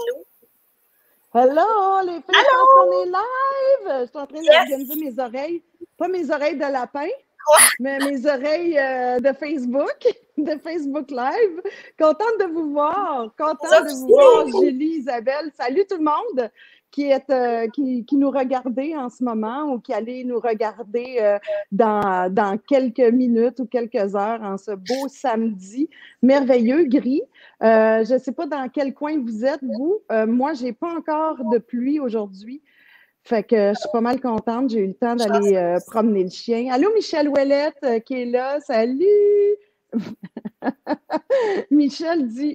nous. Hello, les filles, je pense qu'on est live. Je suis en train d'organiser mes oreilles. Pas mes oreilles de lapin, mais mes oreilles de Facebook Live. Contente de vous voir. Contente de vous voir, Julie, Isabelle. Salut tout le monde qui nous regardez en ce moment ou qui allez nous regarder dans quelques minutes ou quelques heures en ce beau samedi merveilleux, gris. Je ne sais pas dans quel coin vous êtes, vous. Moi, je n'ai pas encore de pluie aujourd'hui. Fait que je suis pas mal contente. J'ai eu le temps d'aller promener le chien. Allô, Michel Ouellette qui est là. Salut! Michel dit,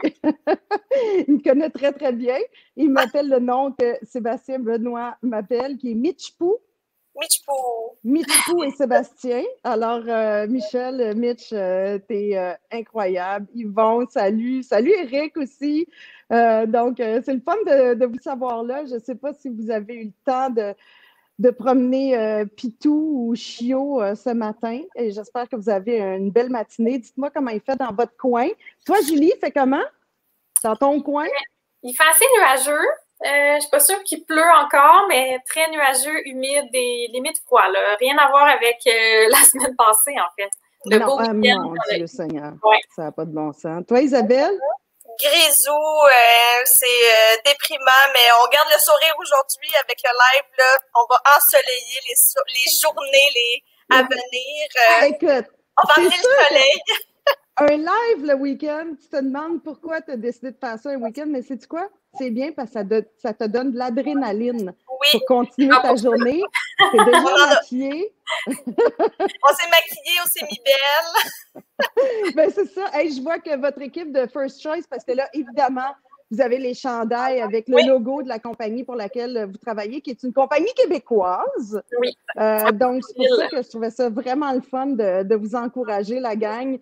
il me connaît très, très bien. Il m'appelle le nom que Sébastien Benoît m'appelle, qui est Mitchpou. Mitchpou et Sébastien. Alors, Michel, Mitch, t'es incroyable. Yvon, salut. Salut, Eric aussi. Donc, c'est le fun de vous savoir là. Je ne sais pas si vous avez eu le temps de promener Pitou ou Chiot ce matin. Et j'espère que vous avez une belle matinée. Dites-moi comment il fait dans votre coin. Toi, Julie, fait comment? Dans ton coin? Il fait assez nuageux. Je ne suis pas sûre qu'il pleut encore, mais très nuageux, humide et limite froid. Là. Rien à voir avec la semaine passée, en fait. Le beau week-end. Mon Dieu Seigneur. Ouais. Ça n'a pas de bon sens. Toi, Isabelle? Grisou, c'est déprimant, mais on garde le sourire aujourd'hui avec le live. Là. On va ensoleiller les journées à venir. Écoute, on va amener le soleil. Un live le week-end, tu te demandes pourquoi tu as décidé de faire ça un week-end, mais sais-tu quoi? C'est bien parce que ça te donne de l'adrénaline pour continuer ta journée. T'es déjà maquillée. On s'est maquillée, on s'est mis belle. Ben c'est ça. Hey, je vois que votre équipe de First Choice, parce que là, évidemment, vous avez les chandails avec le logo de la compagnie pour laquelle vous travaillez, qui est une compagnie québécoise. Oui. Donc, c'est pour ça que je trouvais ça vraiment le fun de vous encourager, la gang.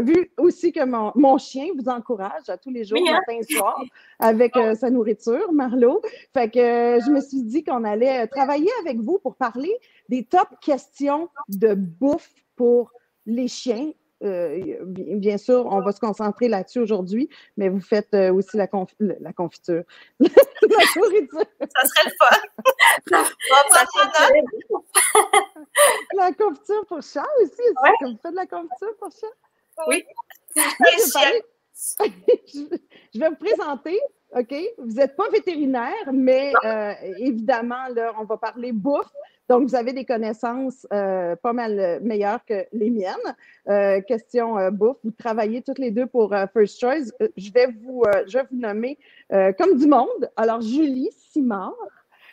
Vu aussi que mon chien vous encourage à tous les jours, matin et soir, avec sa nourriture, Marlo. Fait que je me suis dit qu'on allait travailler avec vous pour parler des top questions de bouffe pour les chiens. Bien sûr, on va se concentrer là-dessus aujourd'hui, mais vous faites aussi la confiture. La nourriture. Ça serait le fun. La confiture pour chat aussi. Est-ce que vous faites de la confiture pour chat? Oui. Je vais vous présenter. OK? Vous n'êtes pas vétérinaire, mais évidemment, là, on va parler bouffe. Donc, vous avez des connaissances pas mal meilleures que les miennes. Question bouffe. Vous travaillez toutes les deux pour First Choice. Je vais vous nommer comme du monde. Alors, Julie Simard,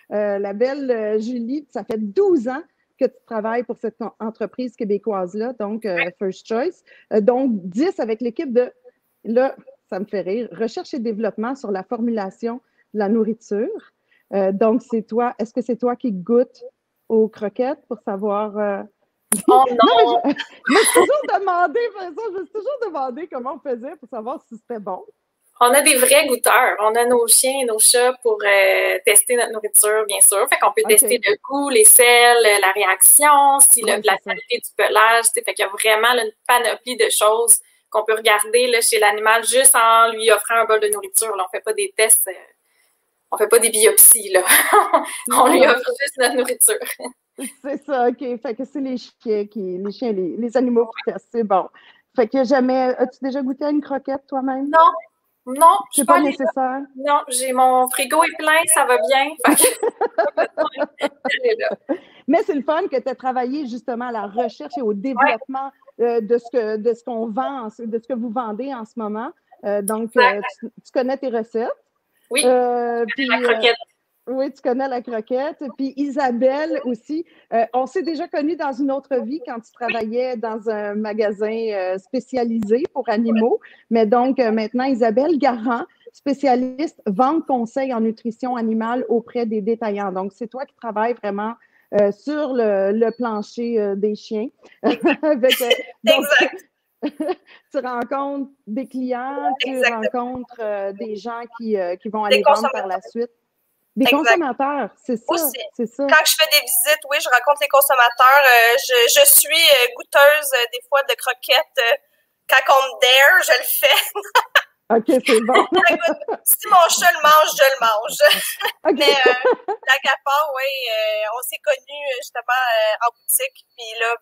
la belle Julie, ça fait 12 ans que tu travailles pour cette entreprise québécoise-là, donc First Choice. Donc, 10 avec l'équipe de, là, ça me fait rire, recherche et développement sur la formulation de la nourriture. Donc, c'est toi, est-ce que c'est toi qui goûtes aux croquettes pour savoir... Oh non! Je me suis toujours demandé comment on faisait pour savoir si c'était bon. On a des vrais goûteurs. On a nos chiens et nos chats pour tester notre nourriture, bien sûr. Fait qu'on peut tester le goût, les sels, la réaction, la qualité du pelage. Fait qu'il y a vraiment là, une panoplie de choses qu'on peut regarder là, chez l'animal juste en lui offrant un bol de nourriture. Là, on fait pas des tests, on fait pas des biopsies. Là. On lui offre juste notre nourriture. C'est ça, OK. Fait que c'est les chiens, les animaux qui testent. C'est bon. Fait que jamais... As-tu déjà goûté à une croquette toi-même? Non. Non, c'est pas nécessaire. Non, j'ai mon frigo est plein, ça va bien. Mais c'est le fun que tu as travaillé justement à la recherche et au développement de ce qu'on vend, de ce que vous vendez en ce moment. Donc, tu connais tes recettes. Oui, la croquette. Oui, tu connais la croquette. Puis Isabelle aussi. On s'est déjà connus dans une autre vie quand tu travaillais dans un magasin spécialisé pour animaux. Mais donc, maintenant, Isabelle Garand, spécialiste vente conseil en nutrition animale auprès des détaillants. Donc, c'est toi qui travailles vraiment sur le plancher des chiens. Exact. Tu rencontres des clients, tu rencontres des gens qui vont aller vendre par la suite. Des consommateurs, c'est ça, c'est ça. Quand je fais des visites, oui, je rencontre les consommateurs. Je suis goûteuse des fois de croquettes. Quand on me dare, je le fais. OK, c'est bon. Si mon chat le mange, je le mange. Okay. Mais l'Agapar, oui, on s'est connus justement en boutique. Puis là,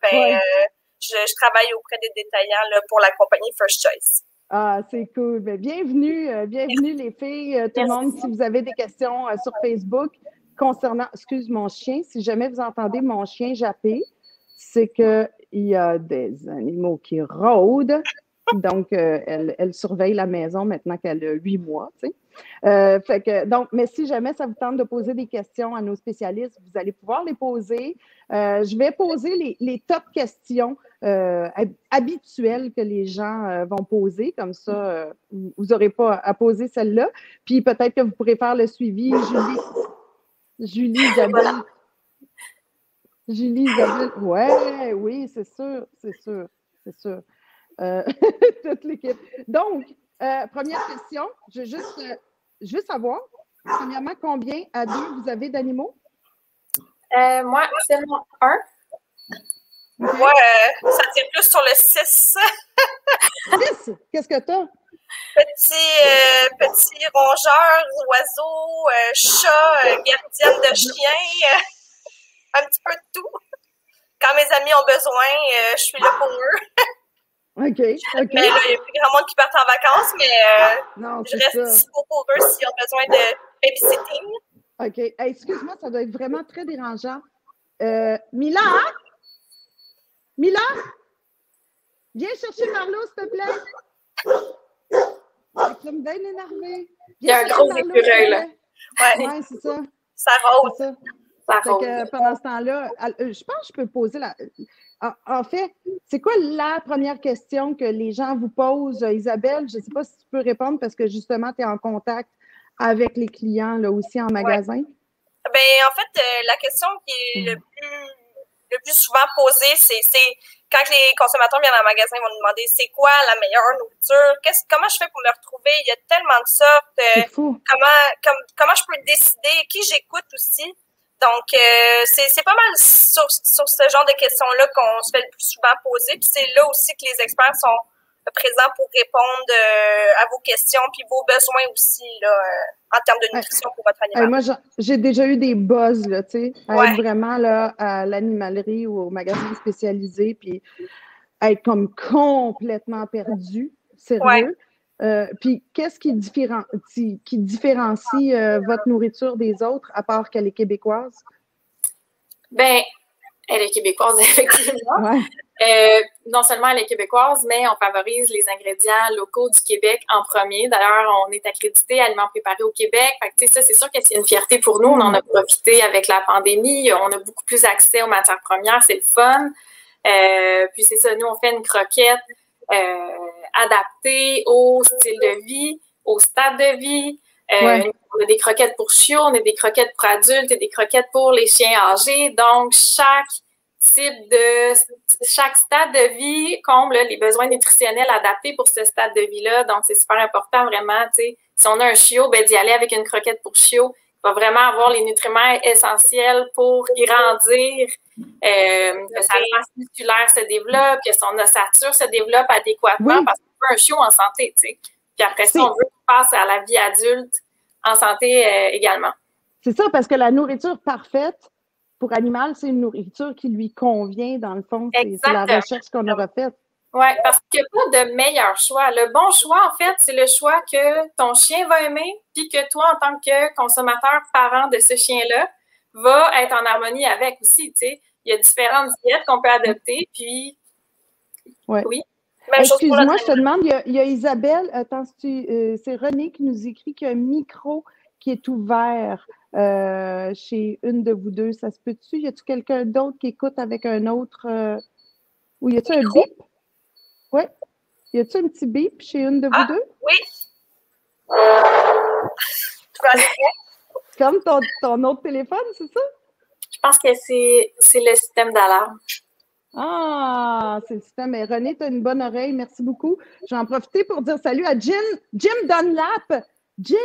je travaille auprès des détaillants là, pour la compagnie First Choice. Ah, c'est cool. Ben, bienvenue les filles, tout le monde. Si vous avez des questions sur Facebook concernant, excuse mon chien, si jamais vous entendez mon chien japper, c'est qu'il y a des animaux qui rôdent. Donc, elle surveille la maison maintenant qu'elle a 8 mois, tu sais. Donc, mais si jamais ça vous tente de poser des questions à nos spécialistes, vous allez pouvoir les poser. Je vais poser les top questions habituelles que les gens vont poser. Comme ça, vous n'aurez pas à poser celle-là. Puis peut-être que vous pourrez faire le suivi. Julie Isabelle. Julie Isabelle. Ouais, oui, c'est sûr. Toute l'équipe. Donc, première question, je veux savoir, premièrement, combien à 2 vous avez d'animaux? Moi, seulement 1. Moi, ça tire plus sur le 6. 6? Qu'est-ce que t'as? Petit rongeur, oiseau, chat, gardienne de chien, un petit peu de tout. Quand mes amis ont besoin, je suis là pour eux. OK. Mais là, il y a plus grand monde qui part en vacances, mais je reste dispo pour eux s'ils ont besoin de babysitting. OK. Hey, excuse-moi, ça doit être vraiment très dérangeant. Mila? Mila? Viens chercher Marlo, s'il te plaît. Elle me bien énervée. Il y a un gros écureuil, là. Oui, c'est ça. Ça rôde. Pendant ce temps-là, je pense que je peux poser la... En fait, c'est quoi la première question que les gens vous posent? Isabelle, je ne sais pas si tu peux répondre parce que justement, tu es en contact avec les clients là aussi en magasin. Ben, en fait, la question qui est le plus souvent posée, c'est quand les consommateurs viennent en magasin, ils vont nous demander c'est quoi la meilleure nourriture? Comment je fais pour me retrouver? Il y a tellement de sortes. C'est fou. Comment je peux décider? Qui j'écoute aussi? Donc, c'est pas mal sur ce genre de questions-là qu'on se fait le plus souvent poser. Puis c'est là aussi que les experts sont présents pour répondre à vos questions puis vos besoins aussi là, en termes de nutrition pour votre animal. Moi, j'ai déjà eu des buzz, là, tu sais, à être vraiment là, à l'animalerie ou au magasin spécialisé puis être comme complètement perdu, sérieux. Puis, qu'est-ce qui différencie votre nourriture des autres, à part qu'elle est québécoise? Bien, elle est québécoise, effectivement. Non seulement elle est québécoise, mais on favorise les ingrédients locaux du Québec en premier. D'ailleurs, on est accrédité Aliments préparés au Québec. Fait que, ça, c'est sûr que c'est une fierté pour nous. On en a profité avec la pandémie. On a beaucoup plus accès aux matières premières. C'est le fun. Puis, c'est ça, nous, on fait une croquette adaptée au style de vie, au stade de vie. On a des croquettes pour chiots, on a des croquettes pour adultes et des croquettes pour les chiens âgés. Donc, chaque stade de vie comble les besoins nutritionnels adaptés pour ce stade de vie-là. Donc, c'est super important vraiment, tu sais, si on a un chiot, ben, d'y aller avec une croquette pour chiot. Il va vraiment avoir les nutriments essentiels pour grandir, que sa masse musculaire se développe, que son ossature se développe adéquatement parce qu'on veut un chiot en santé, tu sais. Puis après ça, on veut qu'il passe à la vie adulte en santé également. C'est ça, parce que la nourriture parfaite pour animal, c'est une nourriture qui lui convient, dans le fond. C'est la recherche qu'on aura faite. Oui, parce qu'il n'y a pas de meilleur choix. Le bon choix, en fait, c'est le choix que ton chien va aimer, puis que toi, en tant que consommateur, parent de ce chien-là, va être en harmonie avec aussi, tu sais. Il y a différentes diètes qu'on peut adopter, puis... Oui. Excuse-moi, je te demande, il y a Isabelle, attends, c'est René qui nous écrit qu'il y a un micro qui est ouvert chez une de vous deux. Ça se peut-tu? Y a-t-il quelqu'un d'autre qui écoute avec un autre? Ou y a-t-il un bip? Oui. Y a-t-il un petit bip chez une de vous deux? Oui. Comme ton autre téléphone, c'est ça? Je pense que c'est le système d'alarme. Ah, c'est le système. Mais René, tu as une bonne oreille. Merci beaucoup. Je vais en profiter pour dire salut à Jim Dunlap. Jim,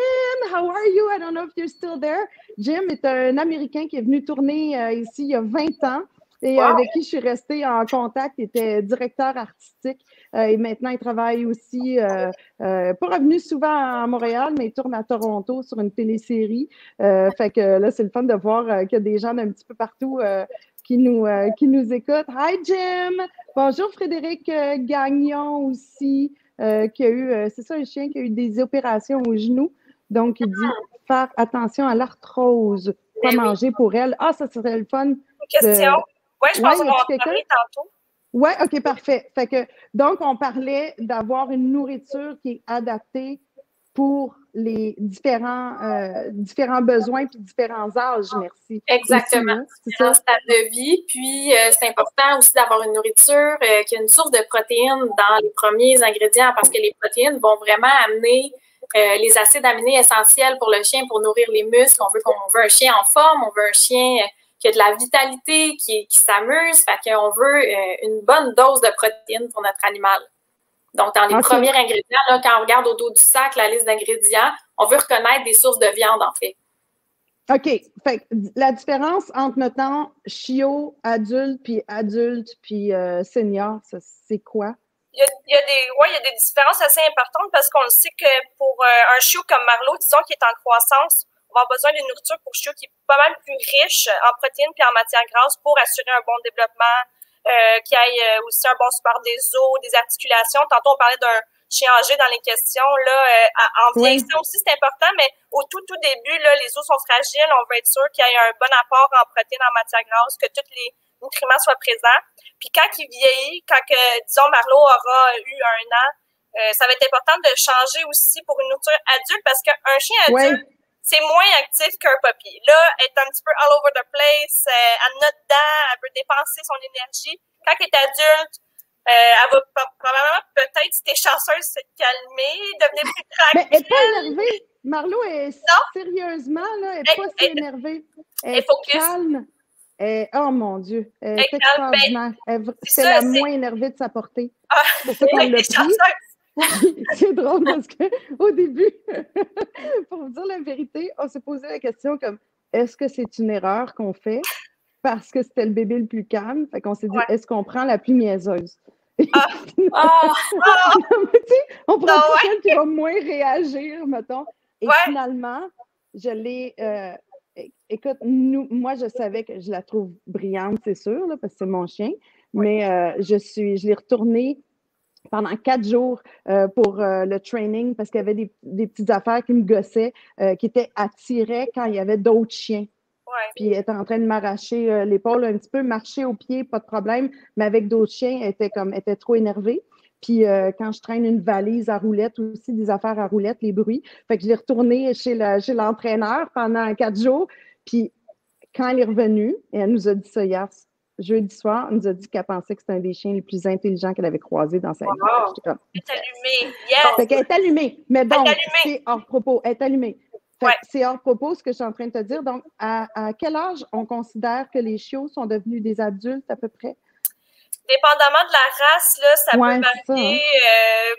how are you? I don't know if you're still there. Jim est un Américain qui est venu tourner ici il y a 20 ans. et avec qui je suis restée en contact. Il était directeur artistique et maintenant il travaille aussi, pas revenu souvent à Montréal, mais il tourne à Toronto sur une télésérie. Fait que là, c'est le fun de voir qu'il y a des gens d'un petit peu partout qui nous écoutent. Hi Jim! Bonjour Frédéric Gagnon aussi, qui a eu, c'est ça, un chien qui a eu des opérations au genou. Donc, il dit faire attention à l'arthrose, pas manger pour elle. Ah, ça serait le fun. Question. Oui, je pense qu'on va en parler tantôt. Oui, OK, parfait. Fait que, donc, on parlait d'avoir une nourriture qui est adaptée pour les différents besoins puis différents âges. Merci. Exactement. C'est ça. Stade de vie. Puis, c'est important aussi d'avoir une nourriture qui a une source de protéines dans les premiers ingrédients parce que les protéines vont vraiment amener les acides aminés essentiels pour le chien pour nourrir les muscles. On veut un chien en forme, on veut un chien qui a de la vitalité, qui s'amuse. Fait qu'on veut une bonne dose de protéines pour notre animal. Donc, dans les premiers ingrédients, là, quand on regarde au dos du sac la liste d'ingrédients, on veut reconnaître des sources de viande, en fait. OK. Fait que la différence entre, mettons, chiot, adulte, puis senior, c'est quoi? Il y a des différences assez importantes parce qu'on sait que pour un chiot comme Marlowe, disons, qui est en croissance, on va avoir besoin d'une nourriture pour chiot qui est pas mal plus riche en protéines puis en matières grasses pour assurer un bon développement, qu'il y ait aussi un bon support des os, des articulations. Tantôt, on parlait d'un chien âgé dans les questions. Là, en vieillissant aussi, c'est important, mais au tout début, là, les os sont fragiles. On veut être sûr qu'il y ait un bon apport en protéines, en matières grasses, que tous les nutriments soient présents. Puis quand il vieillit, disons, Marlowe aura eu 1 an, ça va être important de changer aussi pour une nourriture adulte parce qu'un chien adulte, c'est moins actif qu'un puppy. Là, elle est un petit peu all over the place, elle note dedans, elle peut dépenser son énergie. Quand elle est adulte, elle va probablement, peut-être, si t'es chanceuse, se calmer, devenir plus tranquille. Mais elle n'est pas énervée. Marlowe est sérieusement, là, elle n'est pas si énervée. Elle est calme. Oh mon Dieu, elle est extraordinaire. C'est la moins énervée de sa portée. C'est ça qu'on l'a pris. C'est drôle parce qu'au début, pour vous dire la vérité, on s'est posé la question comme est-ce que c'est une erreur qu'on fait parce que c'était le bébé le plus calme? Fait qu'on s'est dit est-ce qu'on prend la plus niaiseuse? On prend celle qui va moins réagir, mettons. Et finalement, je l'ai. Écoute, moi, je savais que je la trouve brillante, c'est sûr, là, parce que c'est mon chien, mais je l'ai retournée pendant 4 jours pour le training parce qu'il y avait des petites affaires qui me gossaient, qui étaient attirées quand il y avait d'autres chiens. Puis elle était en train de m'arracher l'épaule un petit peu, marcher au pied, pas de problème, mais avec d'autres chiens, elle était trop énervée. Puis quand je traîne une valise à roulettes aussi, des affaires à roulettes, les bruits. Fait que je l'ai retournée chez l'entraîneur pendant 4 jours. Puis quand elle est revenue, et elle nous a dit ça hier, jeudi soir, elle nous a dit qu'elle pensait que c'était un des chiens les plus intelligents qu'elle avait croisés dans sa vie. Elle est allumée, yes! Fait qu'elle est allumée, mais donc, c'est hors propos, elle est allumée. C'est hors propos ce que je suis en train de te dire. Donc, à quel âge on considère que les chiots sont devenus des adultes à peu près? Dépendamment de la race, là, ça peut varier.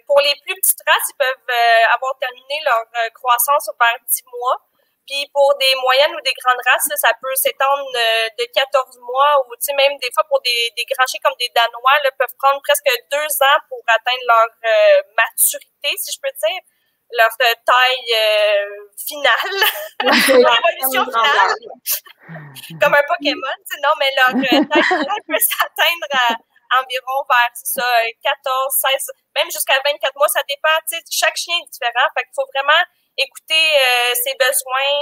Pour les plus petites races, ils peuvent avoir terminé leur croissance vers 10 mois. Puis pour des moyennes ou des grandes races, là, ça peut s'étendre de 14 mois ou même des fois pour des grands chiens comme des Danois, là, peuvent prendre presque 2 ans pour atteindre leur maturité, si je peux dire, leur taille finale, leur évolution finale, comme un Pokémon. Non, mais leur taille finale peut s'atteindre à environ vers 14, 16, même jusqu'à 24 mois, ça dépend. Chaque chien est différent, fait qu'il faut vraiment écouter ses besoins,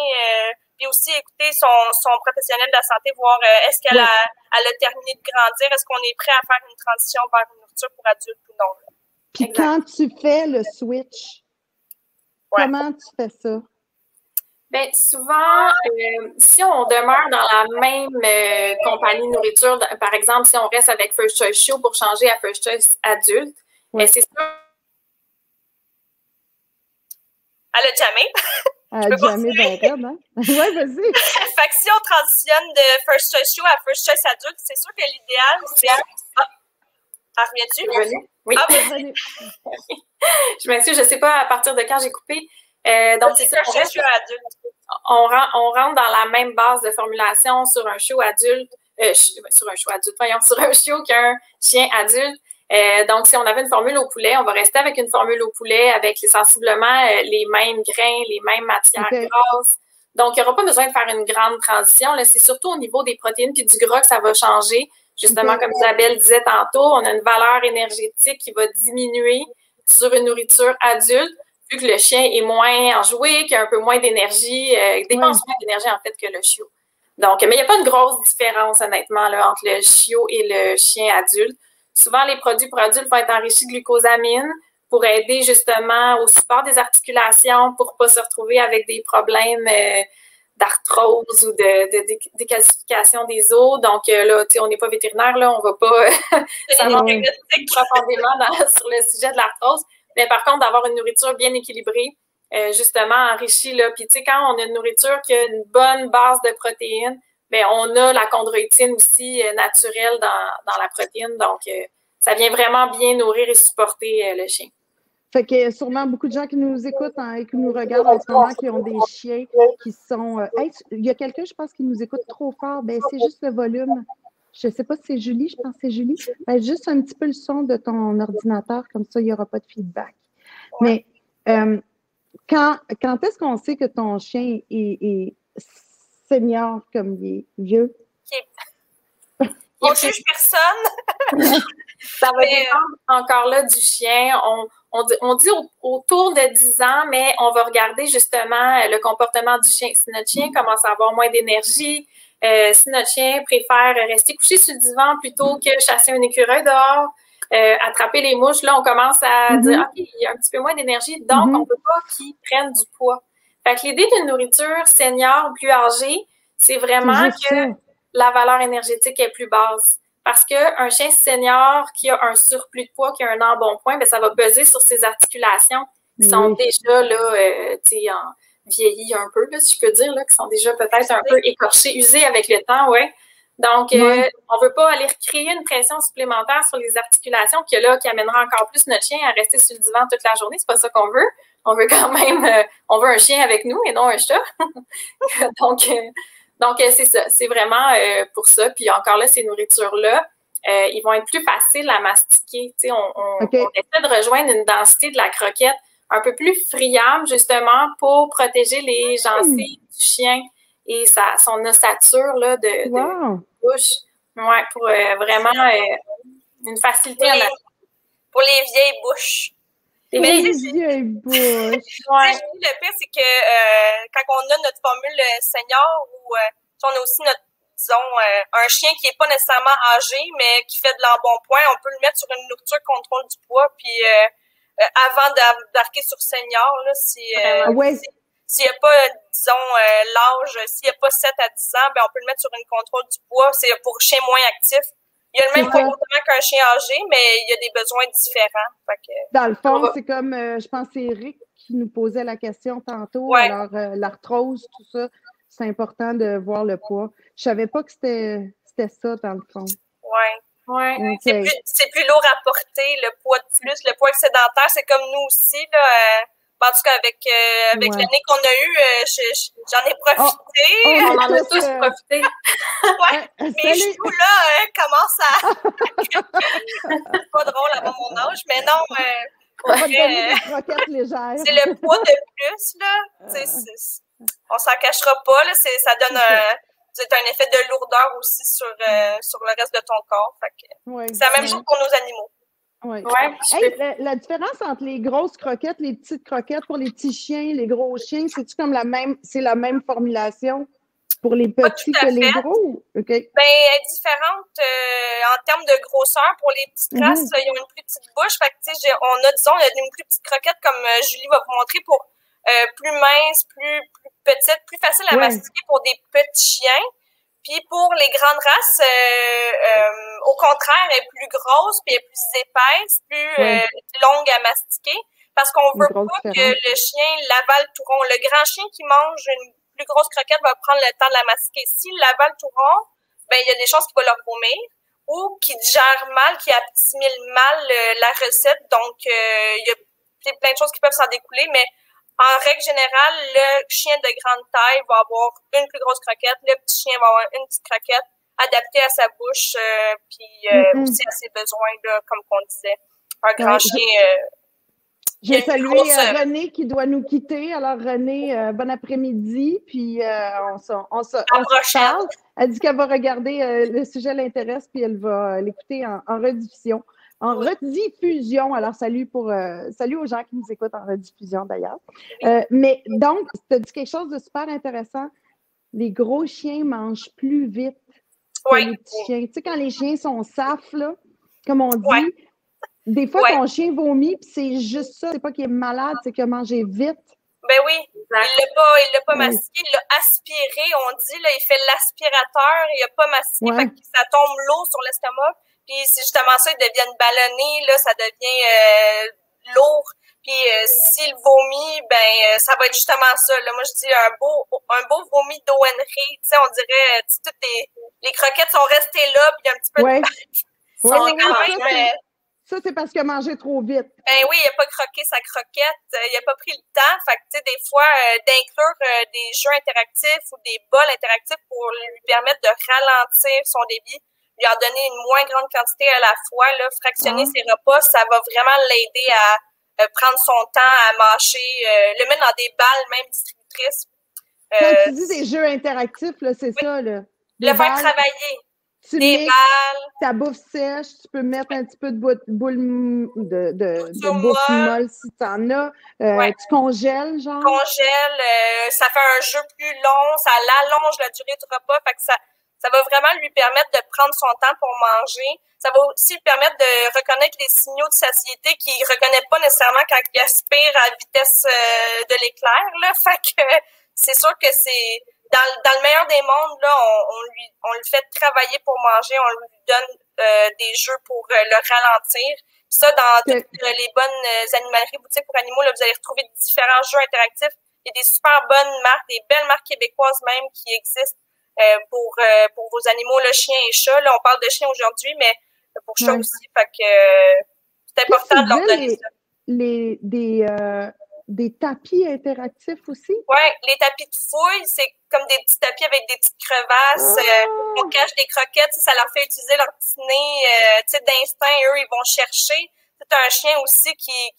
puis aussi écouter son professionnel de la santé, voir est-ce qu'elle a terminé de grandir, est-ce qu'on est prêt à faire une transition vers une nourriture pour adultes ou non. Puis quand tu fais le switch, comment tu fais ça? Bien, souvent, si on demeure dans la même compagnie de nourriture, par exemple, si on reste avec First Choice Chiot pour changer à First Choice adulte, mais c'est sûr. Elle a jamais. Elle a jamais bien raide, hein? Ouais, vas-y. Fait que si on transitionne de First Choice Chiot à First Choice adulte, c'est sûr que l'idéal, c'est... reviens-tu? Oui. Bienvenue. Je m'excuse, je ne sais pas à partir de quand j'ai coupé. Donc, c'est ça. First Choice adulte. On rentre dans la même base de formulation sur un chiot adulte sur un chiot adulte, voyons, sur un chiot qu'un chien adulte. Donc, si on avait une formule au poulet, on va rester avec une formule au poulet avec sensiblement les mêmes grains, les mêmes matières grasses. Donc, il n'y aura pas besoin de faire une grande transition. Là, c'est surtout au niveau des protéines puis du gras que ça va changer. Justement, comme Isabelle disait tantôt, on a une valeur énergétique qui va diminuer sur une nourriture adulte, vu que le chien est moins enjoué, qu'il a un peu moins d'énergie, dépense moins d'énergie en fait que le chiot. Donc, mais il n'y a pas une grosse différence, honnêtement, là, entre le chiot et le chien adulte. Souvent, les produits pour adultes vont être enrichis de glucosamine pour aider justement au support des articulations, pour ne pas se retrouver avec des problèmes d'arthrose ou de décalcification des os. Donc là, tu sais, on n'est pas vétérinaire, là, on ne va pas savoir profondément sur le sujet de l'arthrose. Mais par contre, d'avoir une nourriture bien équilibrée, justement enrichie, là. Puis tu sais, quand on a une nourriture qui a une bonne base de protéines, bien, on a la chondroïtine aussi naturelle dans la protéine. Donc, ça vient vraiment bien nourrir et supporter le chien. Fait qu'il y a sûrement beaucoup de gens qui nous écoutent et qui nous regardent en ce moment, qui ont des chiens qui sont... Hey, il y a quelqu'un, je pense, qui nous écoute trop fort. Ben, c'est juste le volume. Je ne sais pas si c'est Julie, je pense que c'est Julie. Ben, juste un petit peu le son de ton ordinateur, comme ça, il n'y aura pas de feedback. Mais quand est-ce qu'on sait que ton chien est senior comme il est vieux? On ne juge personne. Ça va dépendre encore là du chien. On dit autour de 10 ans, mais on va regarder justement le comportement du chien. Si notre chien commence à avoir moins d'énergie, si notre chien préfère rester couché sur le divan plutôt que chasser un écureuil dehors, attraper les mouches, là, on commence à dire « OK, il y a un petit peu moins d'énergie, donc on ne peut pas qu'il prenne du poids. » Fait que l'idée d'une nourriture senior ou plus âgée, c'est vraiment que la valeur énergétique est plus basse. Parce qu'un chien senior qui a un surplus de poids, qui a un embonpoint, bien, ça va peser sur ses articulations qui sont déjà là, vieillies un peu, là, si je peux dire, là, qui sont déjà peut-être un peu écorchées, usées avec le temps, ouais. Donc, on ne veut pas aller recréer une pression supplémentaire sur les articulations qui amènera encore plus notre chien à rester sur le divan toute la journée. C'est pas ça qu'on veut. On veut quand même, on veut un chien avec nous et non un chat. Donc, c'est ça. C'est vraiment pour ça. Puis encore là, ces nourritures-là, ils vont être plus faciles à mastiquer. Tu sais, on essaie de rejoindre une densité de la croquette un peu plus friable, justement, pour protéger les gencives du chien et son ossature là, de bouche. Ouais, pour vraiment une facilité à mastiquer. Pour les vieilles bouches. Les vieilles bouches. Le pire, c'est que quand on a notre formule senior ou on a aussi notre, disons, un chien qui n'est pas nécessairement âgé, mais qui fait de l'embonpoint, on peut le mettre sur une nourriture contrôle du poids, puis avant d'embarquer sur senior, là, s'il n'y a pas, disons, l'âge, s'il n'y a pas 7 à 10 ans, ben on peut le mettre sur une contrôle du poids. C'est pour chien moins actif. Il y a le même comportement qu'un chien âgé, mais il y a des besoins différents. Fait que, dans le fond, c'est comme, je pense que c'est Eric qui nous posait la question tantôt. Alors, l'arthrose, tout ça, c'est important de voir le poids. Je savais pas que c'était ça, dans le fond. Oui. Okay. C'est plus lourd à porter, le poids de plus. Le poids excédentaire, c'est comme nous aussi, là. En tout cas, avec l'année qu'on a eue, j'en ai profité. On en a tous profité. Mes choux, là, commencent à... C'est pas drôle avant mon âge, mais non, c'est le poids de plus, là. On s'en cachera pas, là. Ça donne c'est un effet de lourdeur aussi sur le reste de ton corps. Fait que c'est la même chose pour nos animaux. Oui. La différence entre les grosses croquettes, les petites croquettes pour les petits chiens, les gros chiens, c'est-tu comme la même formulation pour les petits que les gros? Okay. Ben, elle est différente en termes de grosseur. Pour les petites races, ils ont une plus petite bouche. Fait que, tu sais, on a une plus petite croquette, comme Julie va vous montrer, pour plus mince, plus petite, plus facile à mastiquer pour des petits chiens. Puis pour les grandes races, au contraire, elle est plus grosse, puis elle est plus épaisse, plus longue à mastiquer, parce qu'on veut pas que le chien l'avale tout rond. Le grand chien qui mange une plus grosse croquette va prendre le temps de la mastiquer. S'il l'avale tout rond, ben il y a des chances qu'il va leur vomir, ou qu'il digère mal, qu'il assimile mal la recette. Donc il y a plein de choses qui peuvent s'en découler, mais en règle générale, le chien de grande taille va avoir une plus grosse croquette, le petit chien va avoir une petite croquette. adapté à sa bouche, puis aussi à ses besoins, là, comme on disait. Un grand chien. Je vais saluer René qui doit nous quitter. Alors, René, bon après-midi, puis on se parle. Elle dit qu'elle va regarder, le sujet l'intéresse, puis elle va l'écouter en rediffusion. En rediffusion. Alors, salut aux gens qui nous écoutent en rediffusion, d'ailleurs. Mais donc, tu as dit quelque chose de super intéressant. Les gros chiens mangent plus vite que les petits chiens. Tu sais, quand les chiens sont safs, là, comme on dit, des fois, ton chien vomit, puis c'est juste ça. C'est pas qu'il est malade, c'est qu'il a mangé vite. Ben oui, il l'a pas mastiqué, il l'a aspiré, on dit, là, il fait l'aspirateur, il a pas mastiqué, fait que ça tombe lourd sur l'estomac, puis c'est justement ça, ils deviennent ballonnés, là, ça devient lourd, puis s'il vomit, ben ça va être justement ça, là, moi je dis un beau vomi d'ONRI, tu sais, on dirait, toutes les croquettes sont restées là, puis un petit peu de ça, c'est parce qu'il a mangé trop vite. Ben oui, il n'a pas croqué sa croquette, il n'a pas pris le temps. Fait que, tu sais, des fois, d'inclure des jeux interactifs ou des bols interactifs pour lui permettre de ralentir son débit, lui en donner une moins grande quantité à la fois, là, fractionner ses repas, ça va vraiment l'aider à prendre son temps à mâcher, le mettre dans des balles, même distributrices. Quand tu dis des jeux interactifs, là, c'est ça, là. Le faire travailler. Tu mets ta bouffe sèche, tu peux mettre un petit peu de bouffe molle si tu en as. Tu congèles, genre? Ça fait un jeu plus long, ça l'allonge la durée du repas, fait que ça va vraiment lui permettre de prendre son temps pour manger. Ça va aussi lui permettre de reconnaître les signaux de satiété qu'il ne reconnaît pas nécessairement quand il aspire à la vitesse de l'éclair, là. Fait que c'est sûr que c'est... Dans le meilleur des mondes, là, on le fait travailler pour manger, on lui donne des jeux pour le ralentir. Puis ça, dans toutes les bonnes animaleries, boutiques pour animaux, là, vous allez retrouver différents jeux interactifs. Il y a des super bonnes marques, des belles marques québécoises même qui existent pour vos animaux, le chien et chat. Là, on parle de chien aujourd'hui, mais pour chat aussi. Fait que c'est important de leur donner ça. Des tapis interactifs aussi? Oui, les tapis de fouille, c'est comme des petits tapis avec des petites crevasses. On cache des croquettes, ça leur fait utiliser leur petit nez d'instinct. Eux, ils vont chercher. C'est un chien aussi qui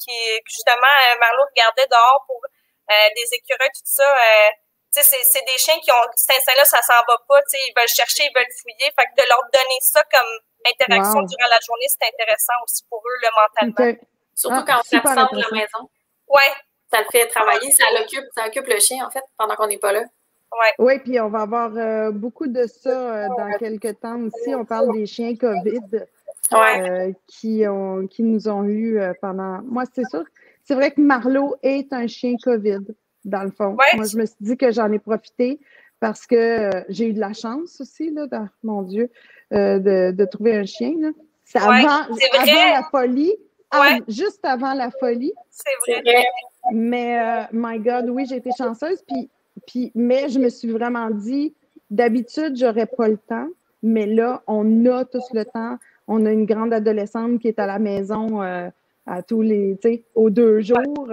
justement, Marlo regardait dehors pour des écureuils, tout ça. C'est des chiens qui ont cet instinct-là, ça s'en va pas. Ils veulent chercher, ils veulent fouiller. Fait que de leur donner ça comme interaction durant la journée, c'est intéressant aussi pour eux, mentalement. Surtout quand on s'absente de la maison. Oui. Ça le fait travailler, ça occupe le chien, en fait, pendant qu'on n'est pas là. Oui, puis on va avoir beaucoup de ça dans quelques temps aussi. On parle des chiens COVID qui nous ont eu pendant... Moi, c'est sûr, c'est vrai que Marlo est un chien COVID, dans le fond. Moi, je me suis dit que j'en ai profité parce que j'ai eu de la chance aussi, là, mon Dieu, de trouver un chien. Là. C'est avant la folie. Juste avant la folie. C'est vrai. Mais, my God, oui, j'ai été chanceuse. Mais je me suis vraiment dit, d'habitude, j'aurais pas le temps. Mais là, on a tous le temps. On a une grande adolescente qui est à la maison à tous les, tu sais, aux 2 jours.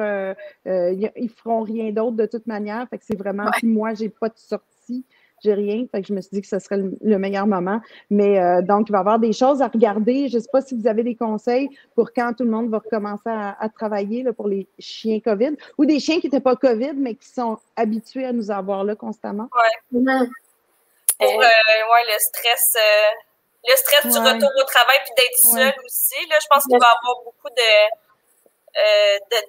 Ils feront rien d'autre de toute manière. Fait que c'est vraiment, puis moi, j'ai pas de sortie. J'ai rien, fait que je me suis dit que ce serait le meilleur moment. Mais donc, il va y avoir des choses à regarder. Je ne sais pas si vous avez des conseils pour quand tout le monde va recommencer à travailler là, pour les chiens COVID ou des chiens qui n'étaient pas COVID, mais qui sont habitués à nous avoir là constamment. Oui. Pour le stress du retour au travail puis d'être seul aussi. Là, je pense qu'il va y avoir beaucoup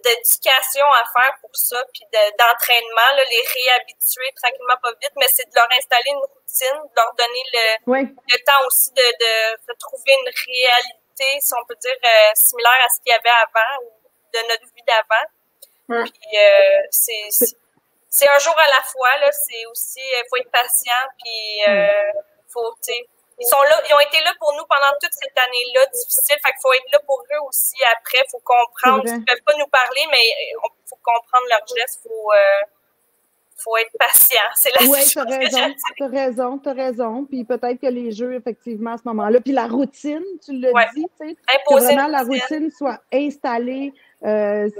d'éducation à faire pour ça, puis d'entraînement, là, les réhabituer tranquillement, pas vite, mais c'est de leur installer une routine, de leur donner le temps aussi de retrouver une réalité, si on peut dire, similaire à ce qu'il y avait avant ou de notre vie d'avant. Puis c'est un jour à la fois, là, c'est aussi, faut être patient, puis faut, tu sais, ils ont été là pour nous pendant toute cette année-là difficile. Fait qu'il faut être là pour eux aussi après. Il faut comprendre. Ils ne peuvent pas nous parler, mais il faut comprendre leurs gestes. Faut être patient. C'est la Oui, t'as raison. Puis peut-être que les jeux, effectivement, à ce moment-là. Puis la routine, tu l'as dit, tu sais. Que vraiment la routine soit installée.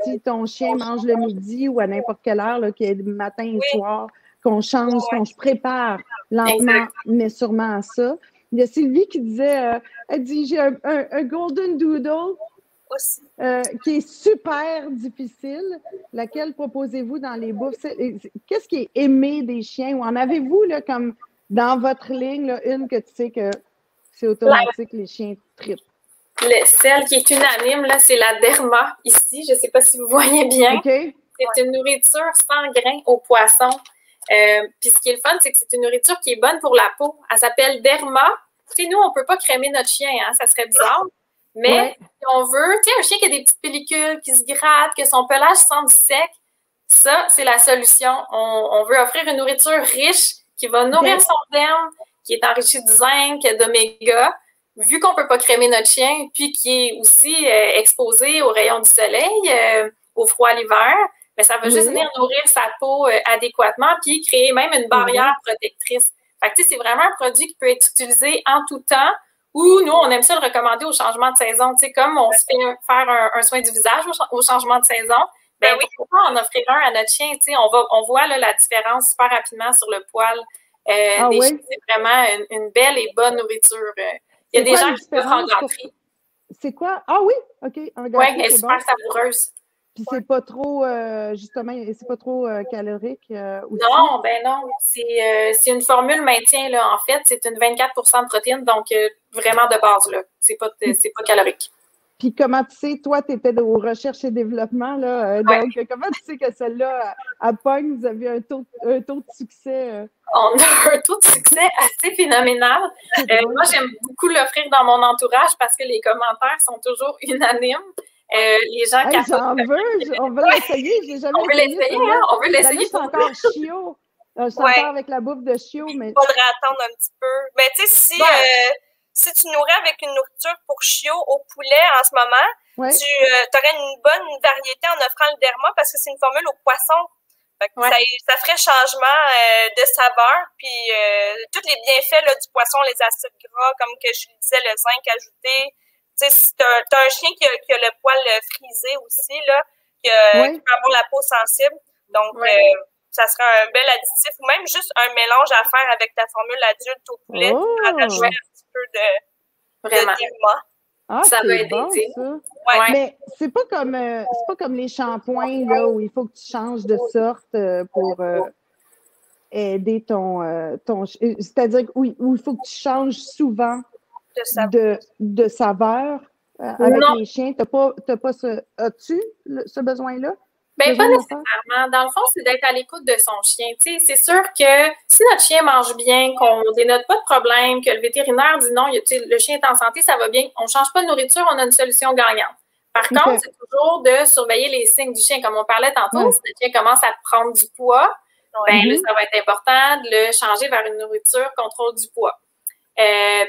Si ton chien mange le midi ou à n'importe quelle heure, là, qu'il y ait le matin et le soir, qu'on change, qu'on se prépare lentement, mais sûrement à ça. Il y a Sylvie qui disait, elle dit, j'ai un Golden Doodle aussi. Qui est super difficile. Laquelle proposez-vous dans les bouffes? Qu'est-ce qui est aimé des chiens? Ou en avez-vous, là, comme dans votre ligne, là, une que tu sais que c'est automatique, les chiens trippent? Celle qui est unanime, là, c'est la Derma, ici. Je ne sais pas si vous voyez bien. Okay. C'est une nourriture sans grains aux poissons. Puis ce qui est le fun, c'est que c'est une nourriture qui est bonne pour la peau. Elle s'appelle Derma. Tu sais, nous, on ne peut pas crémer notre chien, hein? Ça serait bizarre. Mais si on veut, tu sais, un chien qui a des petites pellicules, qui se gratte, que son pelage semble sec, ça, c'est la solution. On veut offrir une nourriture riche qui va nourrir son derme, qui est enrichie de zinc, d'oméga, vu qu'on ne peut pas crémer notre chien, puis qui est aussi exposé aux rayons du soleil, au froid l'hiver, mais ça va juste venir nourrir sa peau adéquatement, puis créer même une barrière protectrice. Fait que, tu sais, c'est vraiment un produit qui peut être utilisé en tout temps, ou nous, on aime ça le recommander au changement de saison. Tu sais, comme on se fait faire un soin du visage au changement de saison, ben oui, pourquoi en offrir un à notre chien? Tu sais, on voit là, la différence super rapidement sur le poil des chiens. C'est vraiment une belle et bonne nourriture. Il y a des gens qui peuvent en gâterie. C'est quoi? Ah oui? OK. Oui, elle est super savoureuse. Puis c'est pas trop, justement, c'est pas trop calorique aussi? Non, ben non. C'est une formule maintien, là, en fait. C'est une 24 de protéines, donc vraiment de base, là. C'est pas calorique. Puis comment tu sais, toi, tu étais aux recherches et développement, là, donc comment tu sais que celle-là, à Pogne, vous avez un taux de succès? On a un taux de succès assez phénoménal. Moi, j'aime beaucoup l'offrir dans mon entourage parce que les commentaires sont toujours unanimes. Les gens on veut l'essayer, je l'ai jamais essayé. On veut l'essayer. C'est encore chiot. Je suis encore avec la bouffe de chiot, mais... Il faudrait attendre un petit peu. Mais tu sais, si tu nourris avec une nourriture pour chiot au poulet en ce moment, tu aurais une bonne variété en offrant le derma parce que c'est une formule au poisson. Fait que ça ferait changement de saveur. Puis tous les bienfaits là, du poisson, les acides gras, comme que je le disais, le zinc ajouté. Tu sais, si t'as un chien qui a le poil frisé aussi, là, qui peut avoir la peau sensible. Donc, ça serait un bel additif ou même juste un mélange à faire avec ta formule adulte au poulet. Tu vas rajouter un petit peu de derma. Ah, ça va aider, bon, ça. Mais c'est pas comme les shampoings là où il faut que tu changes de sorte pour aider ton c'est-à-dire où il faut que tu changes souvent de saveur avec les chiens. T'as pas as-tu ce besoin-là? Ben, pas nécessairement. Dans le fond, c'est d'être à l'écoute de son chien. Tu sais, c'est sûr que si notre chien mange bien, qu'on dénote pas de problème, que le vétérinaire dit non, le chien est en santé, ça va bien, on change pas de nourriture, on a une solution gagnante. Par contre, c'est toujours de surveiller les signes du chien. Comme on parlait tantôt, si le chien commence à prendre du poids, ben là, ça va être important de le changer vers une nourriture contrôle du poids.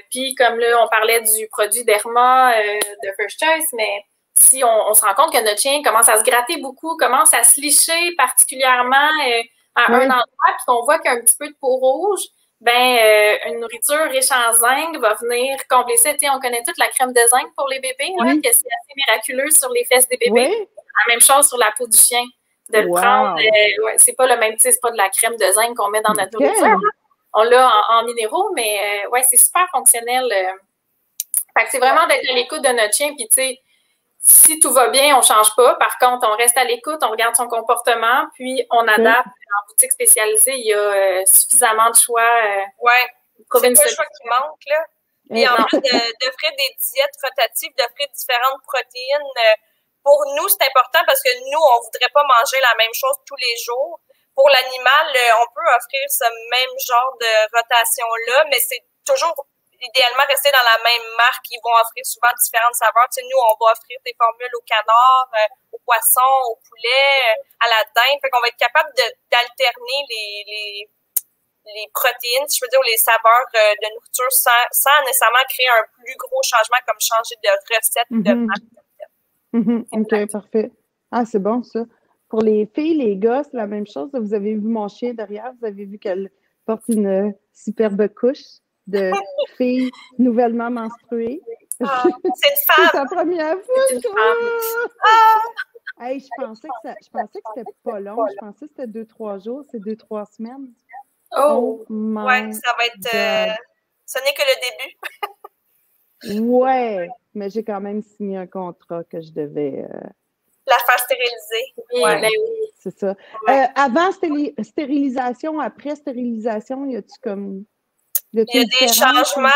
Puis, comme là, on parlait du produit Derma de First Choice, mais si on se rend compte que notre chien commence à se gratter beaucoup, commence à se licher particulièrement à un endroit, puis qu'on voit qu'il y a un petit peu de peau rouge, ben une nourriture riche en zinc va venir combler ça. Tu sais, on connaît toute la crème de zinc pour les bébés, là, que c'est assez miraculeux sur les fesses des bébés. La même chose sur la peau du chien. De le prendre, c'est pas le même, c'est pas de la crème de zinc qu'on met dans notre nourriture. Là. On l'a en minéraux, mais c'est super fonctionnel. Fait que c'est vraiment d'être à l'écoute de notre chien, puis tu sais, si tout va bien, on ne change pas. Par contre, on reste à l'écoute, on regarde son comportement, puis on adapte. En boutique spécialisée, il y a suffisamment de choix. C'est pas le choix qui manque, là. Et en plus d'offrir des diètes rotatives, d'offrir différentes protéines, pour nous, c'est important parce que nous, on ne voudrait pas manger la même chose tous les jours. Pour l'animal, on peut offrir ce même genre de rotation-là, mais c'est toujours idéalement rester dans la même marque. Ils vont offrir souvent différentes saveurs. Tu sais, nous, on va offrir des formules au canard, au poisson, au poulet, à la dinde. Fait qu'on va être capable d'alterner les protéines, si je veux dire, les saveurs de nourriture sans nécessairement créer un plus gros changement comme changer de recette ou de marque. OK, parfait. Ah, c'est bon, ça. Pour les filles, les gars, c'est la même chose. Vous avez vu mon chien derrière, vous avez vu qu'elle porte une superbe couche de fille nouvellement menstruée. C'est une femme. C'est sa première fois. Hey, je pensais que c'était pas long. Je pensais que c'était 2-3 jours. C'est 2-3 semaines. Oh my God. Ça va être Ce n'est que le début. Ouais, mais j'ai quand même signé un contrat que je devais... La faire stériliser. Oui, Ouais. ben oui. C'est ça. Avant stérilisation, après stérilisation, y a-tu comme... Il y a des changements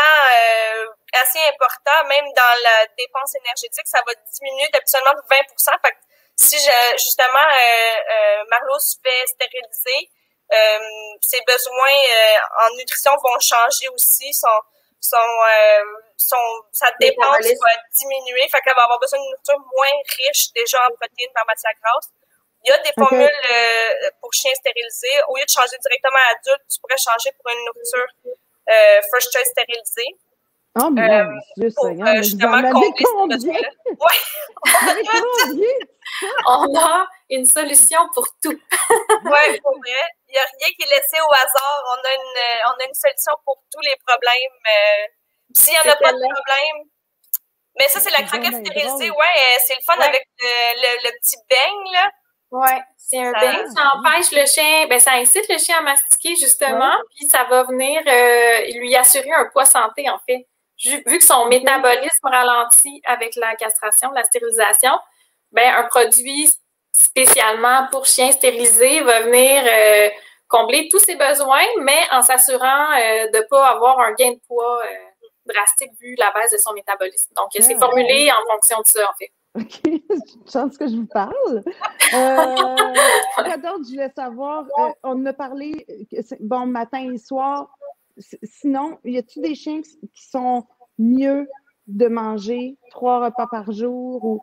assez importants, même dans la dépense énergétique, ça va diminuer d'habituellement de 20%. Fait que si justement Marlo se fait stériliser, ses besoins en nutrition vont changer aussi, sa dépense va diminuer, fait qu'elle va avoir besoin d'une nourriture moins riche déjà en protéines, en matière grasse. Il y a des formules pour chiens stérilisés. Au lieu de changer directement à adulte, tu pourrais changer pour une nourriture First Choice stérilisée. Oh mon Dieu, Seigneur, justement combler ces besoins-là. Ouais. On a une solution pour tout. Oui, pour vrai. Il n'y a rien qui est laissé au hasard. On a une solution pour tous les problèmes. S'il n'y en a pas de problème. Mais ça, c'est la croquette stérilisée. Ouais, c'est le fun avec le petit beigne, là. Ouais, c'est un beigne. Ça empêche le chien, ça incite le chien à mastiquer, justement, puis ça va venir lui assurer un poids santé, en fait. Vu que son métabolisme ralentit avec la castration, la stérilisation, un produit spécialement pour chiens stérilisés va venir combler tous ses besoins, mais en s'assurant de ne pas avoir un gain de poids drastique vu la baisse de son métabolisme. Donc, c'est formulé en fonction de ça, en fait. OK, chance que je vous parle. Quoi d'autre, je voulais savoir, on a parlé, matin et soir. Sinon, y a-t-il des chiens qui sont mieux de manger 3 repas par jour ou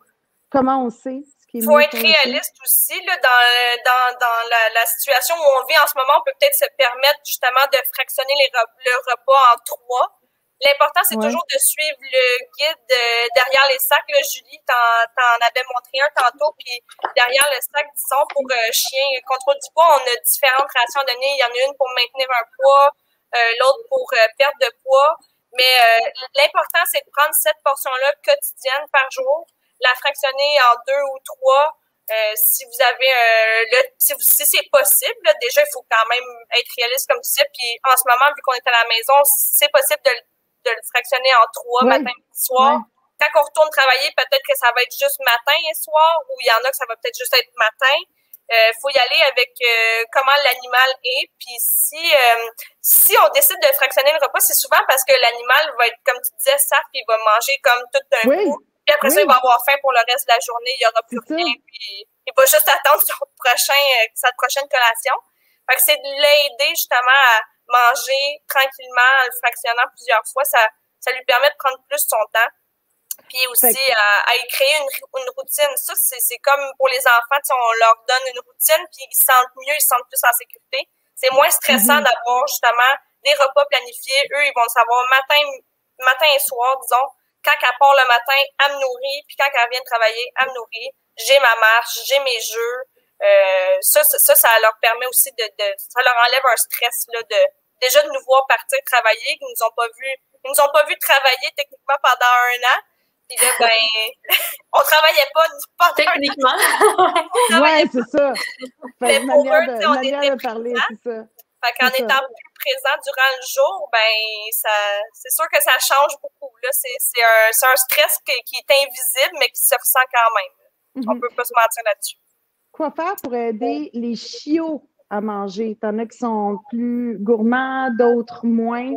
comment on sait ce qui est mieux? Il faut être réaliste aussi, là, dans la situation où on vit en ce moment, on peut peut-être se permettre justement de fractionner le repas en 3. L'important, c'est toujours de suivre le guide derrière les sacs. Là, Julie, t'en avais montré un tantôt, puis derrière le sac, disons, pour chien contrôle du poids, on a différentes rations à donner. Il y en a une pour maintenir un poids, l'autre pour perte de poids. Mais l'important, c'est de prendre cette portion-là quotidienne par jour, la fractionner en 2 ou 3. Si vous avez si c'est possible, là, déjà, il faut quand même être réaliste comme ça. Puis en ce moment, vu qu'on est à la maison, c'est possible de le fractionner en 3 matin et soir. Quand on retourne travailler, peut-être que ça va être juste matin et soir, ou il y en a que ça va peut-être juste être matin. Faut y aller avec comment l'animal est. Puis si on décide de fractionner le repas, c'est souvent parce que l'animal va être, comme tu disais, saf, puis il va manger comme tout d'un coup. Puis après ça, il va avoir faim pour le reste de la journée, il n'y aura plus rien. Puis il va juste attendre sa prochaine collation. Fait que c'est de l'aider justement à manger tranquillement en le fractionnant plusieurs fois. Ça lui permet de prendre plus son temps. Puis aussi à y créer une routine. Ça, c'est comme pour les enfants, on leur donne une routine, puis ils se sentent mieux, ils se sentent plus en sécurité. C'est moins stressant d'avoir justement des repas planifiés. Eux, ils vont le savoir matin et soir, disons. Quand elle part le matin, elle me nourrit, puis quand elle vient de travailler, elle me nourrit. J'ai ma marche, j'ai mes jeux. Ça leur permet aussi ça leur enlève un stress là, déjà de nous voir partir travailler, qu'ils nous ont pas vu travailler techniquement pendant 1 an. Puis là, on travaillait pas pendant techniquement. Ouais, c'est ça. Mais pour eux, on était parler, c'est ça. Fait qu'en étant plus présent durant le jour, c'est sûr que ça change beaucoup. Là, c'est un stress qui est invisible, mais qui se ressent quand même. On peut pas se mentir là-dessus. Quoi faire pour aider les chiots à manger? T'en as qui sont plus gourmands, d'autres moins.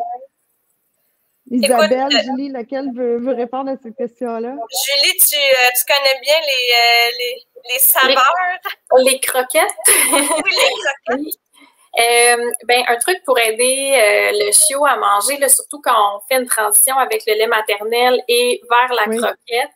Isabelle, Julie, laquelle veut répondre à cette question-là? Julie, tu connais bien les saveurs? Les croquettes. Oui, les croquettes. Un truc pour aider le chiot à manger, là, surtout quand on fait une transition avec le lait maternel et vers la croquette,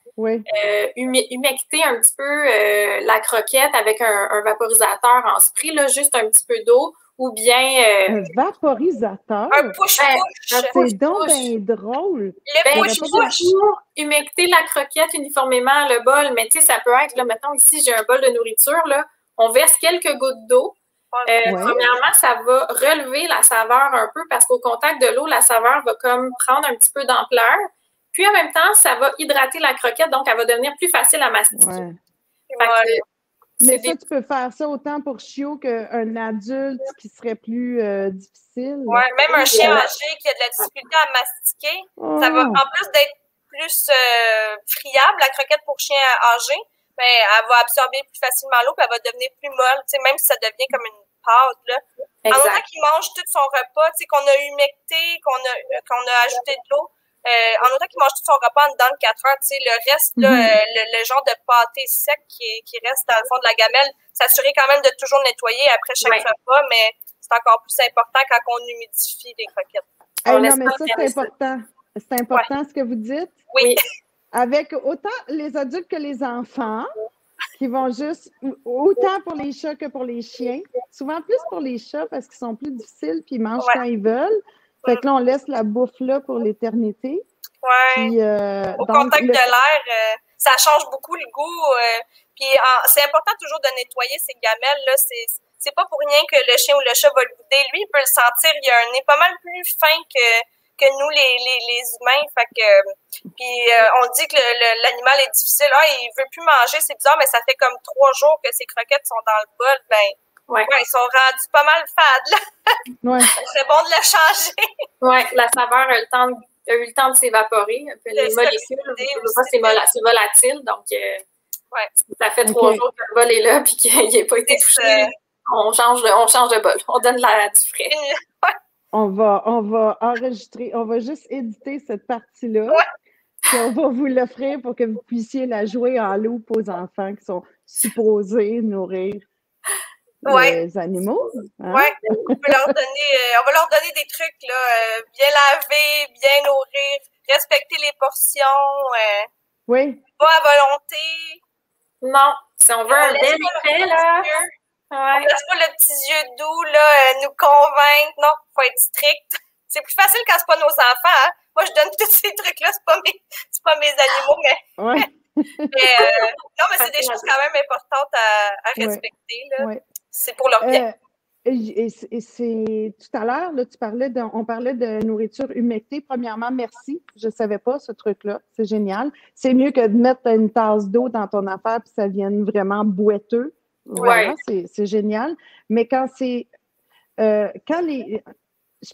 humecter un petit peu la croquette avec un vaporisateur en spray, là, juste un petit peu d'eau, ou bien... un vaporisateur? Un push-push. C'est donc bien drôle. Le push-push. Humecter la croquette uniformément, le bol, mais tu sais, ça peut être, là, mettons, ici, j'ai un bol de nourriture, là, on verse quelques gouttes d'eau. Premièrement, ça va relever la saveur un peu parce qu'au contact de l'eau, la saveur va comme prendre un petit peu d'ampleur. Puis en même temps, ça va hydrater la croquette, donc elle va devenir plus facile à mastiquer. Mais ça, tu peux faire ça autant pour chiot qu'un adulte qui serait plus difficile. Oui, même un chien âgé qui a de la difficulté à mastiquer, ça va, en plus d'être plus friable, la croquette pour chien âgé, ben, elle va absorber plus facilement l'eau, puis elle va devenir plus molle, tu sais, même si ça devient comme une pâte, là. En autant qu'il mange tout son repas, tu sais, qu'on a humecté, qu'on a ajouté de l'eau, en autant qu'il mange tout son repas en dedans de 4 heures, tu sais, le reste, là, le genre de pâté sec qui reste dans le fond de la gamelle, s'assurer quand même de toujours nettoyer après chaque repas, mais c'est encore plus important quand on humidifie les croquettes. Non, mais ça, c'est important. C'est important ce que vous dites. Oui. Avec autant les adultes que les enfants, qui vont juste, autant pour les chats que pour les chiens, souvent plus pour les chats parce qu'ils sont plus difficiles puis ils mangent quand ils veulent. Fait que là, on laisse la bouffe là pour l'éternité. Oui. Au contact de l'air, ça change beaucoup le goût. Puis c'est important toujours de nettoyer ces gamelles là. C'est pas pour rien que le chien ou le chat va le goûter. Lui, il peut le sentir. Il a un nez pas mal plus fin que nous, les humains. Fait que, puis on dit que l'animal est difficile. Il veut plus manger, c'est bizarre, mais ça fait comme 3 jours que ces croquettes sont dans le bol. Ben, ils sont rendus pas mal fades, là. C'est bon de le changer. Oui, la saveur a eu le temps de s'évaporer. Un peu les molécules, c'est volatile, donc ça fait 3 jours que le bol est là puis qu'il n'a pas été touché. On change de bol. On donne du frais. On va enregistrer, on va juste éditer cette partie-là. Puis on va vous l'offrir pour que vous puissiez la jouer en loupe aux enfants qui sont supposés nourrir les animaux. Hein? Oui, on va leur donner des trucs, là, bien laver, bien nourrir, respecter les portions. Pas à volonté. Non, si on veut un bel effet, là. On laisse pas le petit yeux doux, là, nous convaincre. Non, faut être strict. C'est plus facile quand c'est pas nos enfants, hein. Moi, je donne tous ces trucs-là, c'est pas mes animaux, mais. Non, mais c'est des choses quand même importantes à respecter, là. C'est pour leur bien. Et c'est tout à l'heure, là, on parlait de nourriture humectée. Premièrement, merci. Je ne savais pas ce truc-là. C'est génial. C'est mieux que de mettre une tasse d'eau dans ton affaire puis ça vienne vraiment boiteux. Voilà, c'est génial. Mais quand je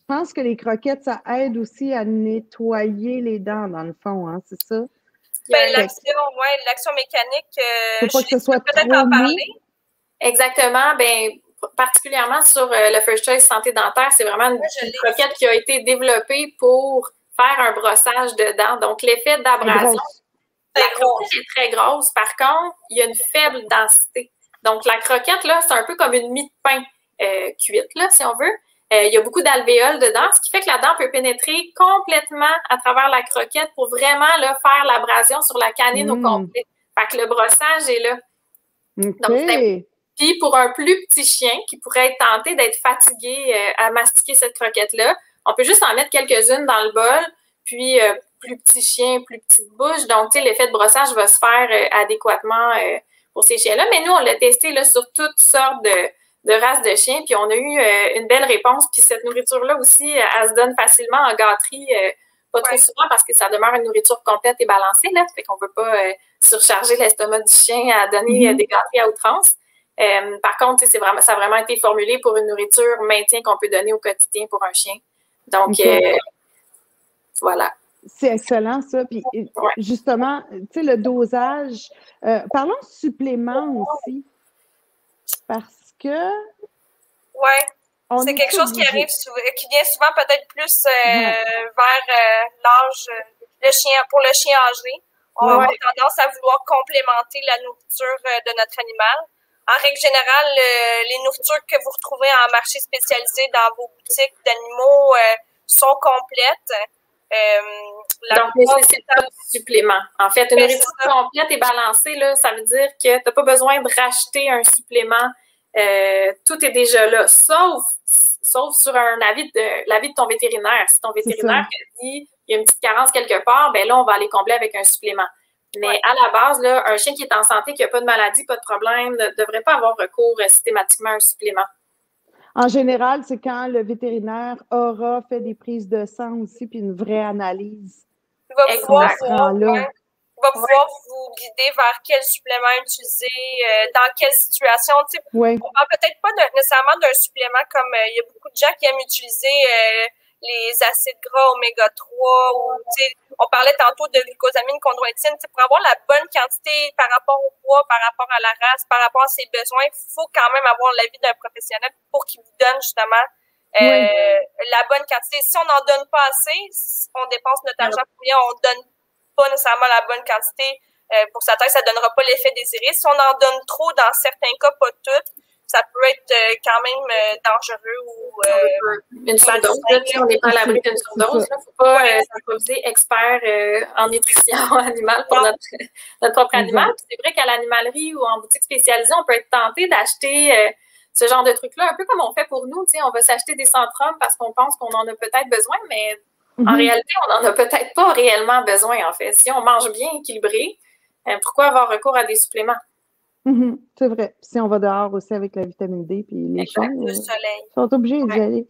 pense que les croquettes, ça aide aussi à nettoyer les dents, dans le fond, hein, c'est ça? Ben, l'action mécanique, faut pas que ce soit peut-être trop en parler. Exactement. Ben, particulièrement sur le First Choice Santé Dentaire, c'est vraiment une croquette qui a été développée pour faire un brossage de dents. Donc, l'effet d'abrasion, la croquette est très grosse. Par contre, il y a une faible densité. Donc, la croquette, là, c'est un peu comme une mie de pain cuite, là, si on veut. Il y a beaucoup d'alvéoles dedans, ce qui fait que la dent peut pénétrer complètement à travers la croquette pour vraiment là, faire l'abrasion sur la canine au complet. Fait que le brossage est là. Donc, puis pour un plus petit chien qui pourrait être tenté d'être fatigué à mastiquer cette croquette-là, on peut juste en mettre quelques-unes dans le bol, puis plus petit chien, plus petite bouche. Donc, tu sais, l'effet de brossage va se faire adéquatement pour ces chiens-là. Mais nous, on l'a testé là, sur toutes sortes de races de chiens, puis on a eu une belle réponse. Puis cette nourriture-là aussi, elle se donne facilement en gâterie, pas trop souvent parce que ça demeure une nourriture complète et balancée, là. Fait qu'on peut pas surcharger l'estomac du chien à donner des gâteries à outrance. Par contre, ça a vraiment été formulé pour une nourriture maintien qu'on peut donner au quotidien pour un chien. Donc, voilà. C'est excellent, ça. Puis, justement, tu sais, le dosage. Parlons supplément aussi. Parce que. Oui. C'est quelque chose qui vient souvent peut-être plus vers l'âge pour le chien âgé. On a tendance à vouloir complémenter la nourriture de notre animal. En règle générale, les nourritures que vous retrouvez en marché spécialisé dans vos boutiques d'animaux sont complètes. Donc, c'est pas de supplément. En fait, une nourriture complète et balancée, là, ça veut dire que tu n'as pas besoin de racheter un supplément. Tout est déjà là, sauf sur l'avis de ton vétérinaire. Si ton vétérinaire te dit il y a une petite carence quelque part, ben là, on va aller combler avec un supplément. Mais à la base, là, un chien qui est en santé, qui n'a pas de maladie, pas de problème, ne devrait pas avoir recours systématiquement à un supplément. En général, c'est quand le vétérinaire aura fait des prises de sang aussi, puis une vraie analyse. Il va va pouvoir vous guider vers quel supplément utiliser, dans quelle situation. On parle peut-être pas nécessairement d'un supplément comme il y a beaucoup de gens qui aiment utiliser les acides gras oméga 3 ou on parlait tantôt de glucosamine, chondroïtine. Pour avoir la bonne quantité par rapport au poids, par rapport à la race, par rapport à ses besoins, il faut quand même avoir l'avis d'un professionnel pour qu'il vous donne justement la bonne quantité. Si on n'en donne pas assez, on dépense notre argent pour rien, on donne pas nécessairement la bonne quantité pour sa taille, ça donnera pas l'effet désiré. Si on en donne trop, dans certains cas, pas toutes, ça peut être quand même dangereux ou une surdose. On n'est pas à l'abri d'une surdose. Il ne faut pas s'improviser expert en nutrition animale pour notre propre animal. C'est vrai qu'à l'animalerie ou en boutique spécialisée, on peut être tenté d'acheter ce genre de trucs-là, un peu comme on fait pour nous. On va s'acheter des Centrum parce qu'on pense qu'on en a peut-être besoin, mais en réalité, on n'en a peut-être pas réellement besoin, en fait. Si on mange bien équilibré, pourquoi avoir recours à des suppléments? C'est vrai. Si on va dehors aussi avec la vitamine D, puis les chiens sont obligés d'y aller.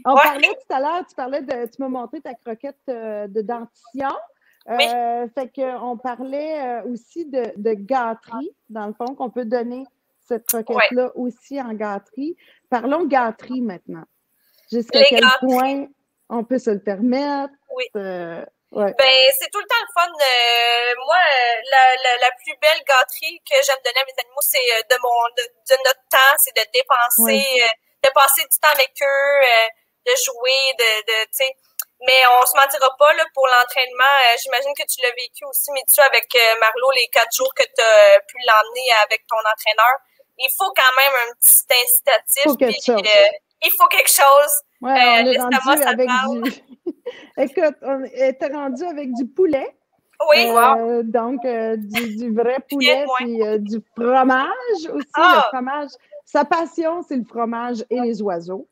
On parlait tout à l'heure, tu m'as montré ta croquette de dentition. Fait qu'on parlait aussi de gâterie, dans le fond, qu'on peut donner cette croquette-là aussi en gâterie. Parlons gâterie maintenant. Jusqu'à quel point on peut se le permettre? C'est tout le temps le fun. Moi, la plus belle gâterie que j'aime donner à mes animaux, c'est de notre temps, c'est de passer du temps avec eux, de jouer, tu sais. Mais on se mentira pas, là, pour l'entraînement. J'imagine que tu l'as vécu aussi, Mitsu, avec Marlo, les 4 jours que tu as pu l'emmener avec ton entraîneur. Il faut quand même un petit incitatif. Il faut quelque chose. On est rendu avec Écoute, on était rendu avec du poulet. Oui, donc, du vrai poulet, puis du fromage aussi. Le fromage, sa passion, c'est le fromage et les oiseaux.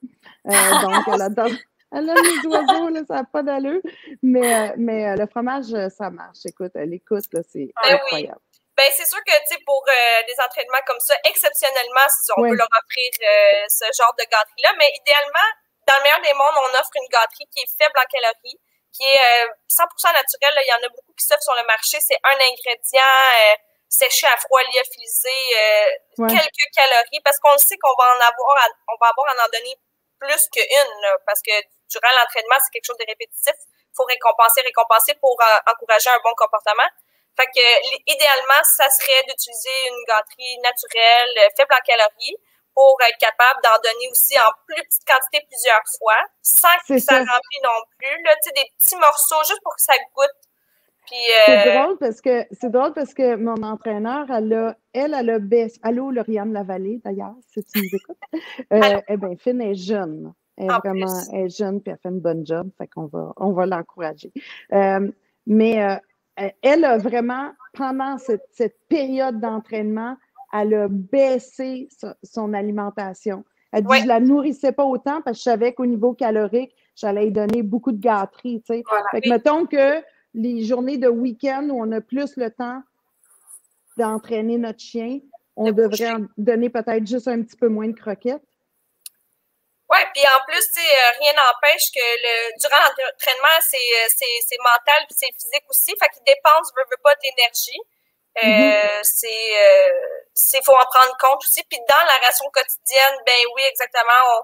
Donc, elle adore les oiseaux, là, ça n'a pas d'allure. Mais le fromage, ça marche. Écoute, elle écoute, là, c'est incroyable. C'est sûr que, pour des entraînements comme ça, exceptionnellement, on peut leur offrir ce genre de gâterie-là. Mais idéalement, dans le meilleur des mondes, on offre une gâterie qui est faible en calories, qui est 100% naturelle. Là. Il y en a beaucoup qui s'offrent sur le marché. C'est un ingrédient séché à froid, lyophilisé, quelques calories, parce qu'on sait qu'on va avoir à en donner plus qu'une, là, parce que durant l'entraînement, c'est quelque chose de répétitif. Il faut récompenser pour encourager un bon comportement. Fait que, idéalement, ça serait d'utiliser une gâterie naturelle, faible en calories, pour être capable d'en donner aussi en plus petite quantité plusieurs fois, sans que ça remplisse non plus, là, tu sais, des petits morceaux, juste pour que ça goûte. Puis, c'est drôle parce que mon entraîneur, elle a baissé. Allô, Lauriane Lavallée, d'ailleurs, si tu nous écoutes. Finn est jeune. Elle est jeune, puis elle fait une bonne job, fait qu'on va l'encourager. Mais elle a vraiment, pendant cette période d'entraînement, elle a baissé son alimentation. Elle dit, je la nourrissais pas autant parce que je savais qu'au niveau calorique, j'allais lui donner beaucoup de gâteries, tu sais. Fait que mettons que les journées de week-end où on a plus le temps d'entraîner notre chien, on devrait en donner peut-être juste un petit peu moins de croquettes. Oui, puis en plus, rien n'empêche que durant l'entraînement, c'est mental puis c'est physique aussi. Fait qu'il dépense, veut pas, de l'énergie. Faut en prendre compte aussi. Puis dans la ration quotidienne, ben oui, exactement.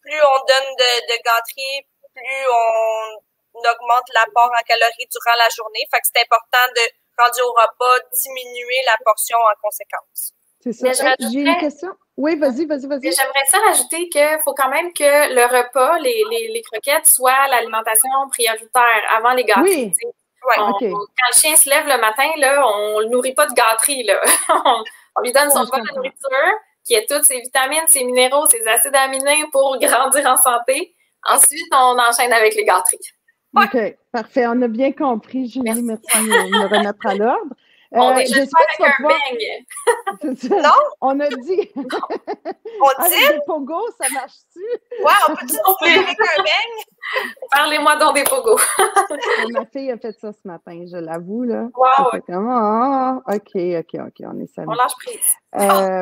Plus on donne de gâteries, plus on augmente l'apport en calories durant la journée. Fait que c'est important de, rendu au repas, diminuer la portion en conséquence. C'est ça. J'ai une question. Oui, vas-y. J'aimerais ça rajouter qu'il faut quand même que le repas, les croquettes, soient l'alimentation prioritaire avant les gâteries. Oui. Quand le chien se lève le matin, là, on le nourrit pas de gâteries, là. on lui donne son bonne nourriture, qui a toutes ses vitamines, ses minéraux, ses acides aminés pour grandir en santé. Ensuite, on enchaîne avec les gâteries. OK, parfait. On a bien compris, Julie. Merci de me remettre à l'ordre. On déjeune pas avec un beigne. Non? On a dit. On dit? Avec des pogos, ça marche-tu? Ouais, on peut dire avec un beigne. Parlez-moi donc des pogos. Ma fille a fait ça ce matin, je l'avoue, là. Wow. OK, on est samedi. On lâche prise.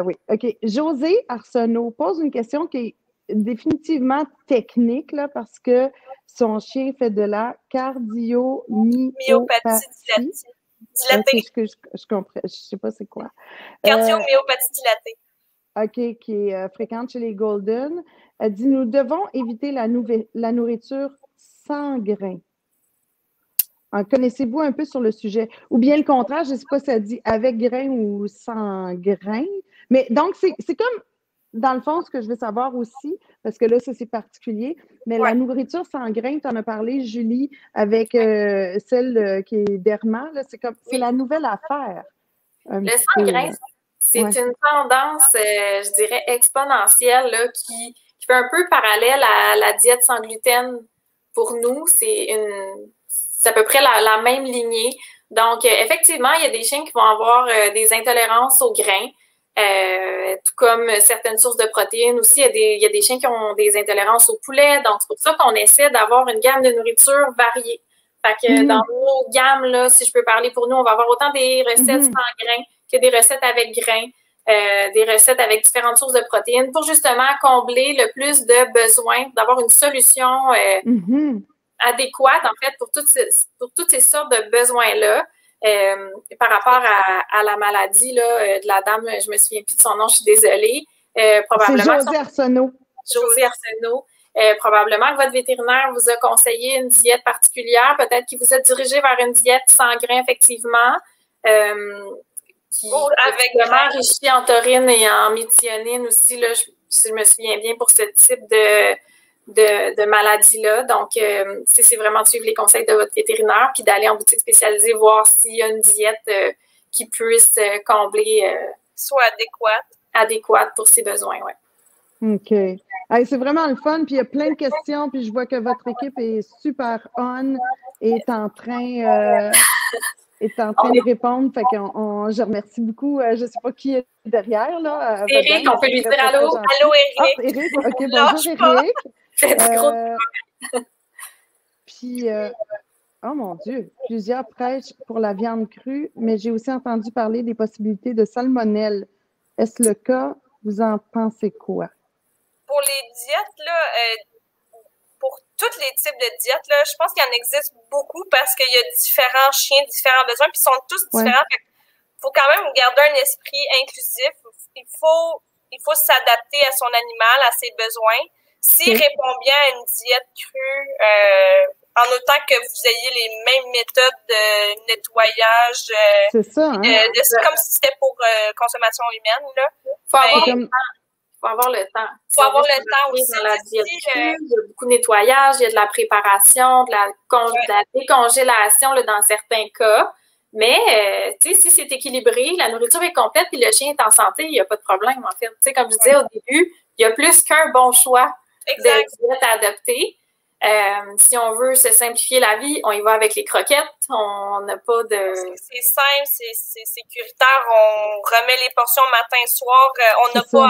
Oui, OK. José Arsenault pose une question qui est définitivement technique, là, parce que son chien fait de la cardiomyopathie. Dilatée. Je comprends. Je sais pas c'est quoi. Cardiomyopathie dilatée. OK, qui est fréquente chez les Golden. Elle dit, nous devons éviter la nourriture sans grains. Connaissez-vous un peu sur le sujet? Ou bien le contraire, je ne sais pas si ça dit avec grains ou sans grains. Mais donc, c'est comme, dans le fond, ce que je veux savoir aussi, parce que là, ça, c'est particulier, mais la nourriture sans grains, tu en as parlé, Julie, avec celle qui est Derma, c'est la nouvelle affaire. Le sans grains, c'est une tendance, je dirais, exponentielle là, qui fait un peu parallèle à la diète sans gluten pour nous. C'est à peu près la même lignée. Donc, effectivement, il y a des chiens qui vont avoir des intolérances aux grains, tout comme certaines sources de protéines aussi. Il y a des chiens qui ont des intolérances au poulet. Donc, c'est pour ça qu'on essaie d'avoir une gamme de nourriture variée. Fait que dans nos gammes, là, si je peux parler pour nous, on va avoir autant des recettes sans grains que des recettes avec grains, des recettes avec différentes sources de protéines pour justement combler le plus de besoins, d'avoir une solution adéquate, en fait, pour toutes ces sortes de besoins-là. Par rapport à la maladie là, de la dame, je me souviens plus de son nom, je suis désolée. Probablement c'est Josée Arsenault. Josée Arsenault. Probablement que votre vétérinaire vous a conseillé une diète particulière, peut-être qu'il vous a dirigé vers une diète sans grains, effectivement, qui est vraiment enrichie en taurine et en méthionine aussi, là, si je me souviens bien, pour ce type de maladie-là. Donc, c'est vraiment de suivre les conseils de votre vétérinaire puis d'aller en boutique spécialisée voir s'il y a une diète qui puisse combler. Soit adéquate pour ses besoins, oui. OK. Hey, c'est vraiment le fun, puis il y a plein de questions, puis je vois que votre équipe est super est en train de répondre. Fait que je remercie beaucoup. Je ne sais pas qui est derrière, là. Éric, on peut lui dire allô. Allô, Éric. Ah, Éric. OK, bonjour, Éric. Puis, oh mon Dieu, plusieurs prêchent pour la viande crue, mais j'ai aussi entendu parler des possibilités de salmonelle. Est-ce le cas? Vous en pensez quoi? Pour les diètes, là, pour tous les types de diètes, là, je pense qu'il en existe beaucoup parce qu'il y a différents chiens, différents besoins, puis ils sont tous différents. Il faut quand même garder un esprit inclusif. Il faut s'adapter à son animal, à ses besoins. S'il répond bien à une diète crue, en autant que vous ayez les mêmes méthodes de nettoyage, c'est ça, hein? comme si c'était pour consommation humaine, là. Faut avoir le temps. Faut avoir le temps aussi. Dans la diète crue, il y a beaucoup de nettoyage, il y a de la préparation, de la décongélation là, dans certains cas. Mais, tu sais, si c'est équilibré, la nourriture est complète et le chien est en santé, il n'y a pas de problème, en fait. Tu sais, comme je disais au début, il y a plus qu'un bon choix de diète à adopter. Si on veut se simplifier la vie, on y va avec les croquettes. On n'a pas de... C'est simple, c'est sécuritaire. On remet les portions matin, soir. On n'a pas